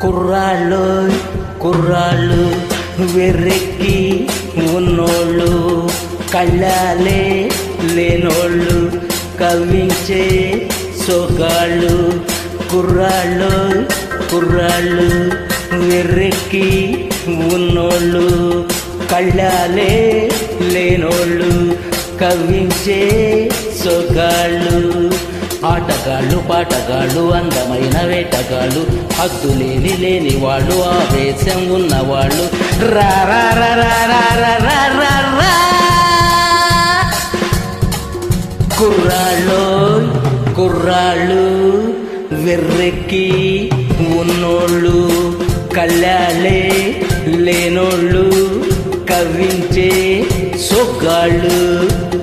కుర్రాళ్ళు కుర్రాళ్ళు వెర్రెక్కి ఉన్నోళ్ళు, కళ్ళాలే లేనోళ్ళు, కవ్వించే సోగాళ్ళు. కుర్రాళ్ళు కుర్రాళ్ళు వెర్రెక్కి ఉన్నోళ్ళు, కళ్ళాలే లేనోళ్ళు, కవ్వించే సోగాళ్ళు. ఆటగాళ్ళు పాటగాళ్ళు అందమైన వేటగాళ్ళు, హద్దులేని లేని వాళ్ళు, ఆవేశం ఉన్నవాళ్ళు. కుర్రాళ్ళు కుర్రాళ్ళు వెర్రెక్కి ఉన్నోళ్ళు, కళ్ళాలే లేనోళ్ళు, కవ్వించే సొగ్గాళ్ళు.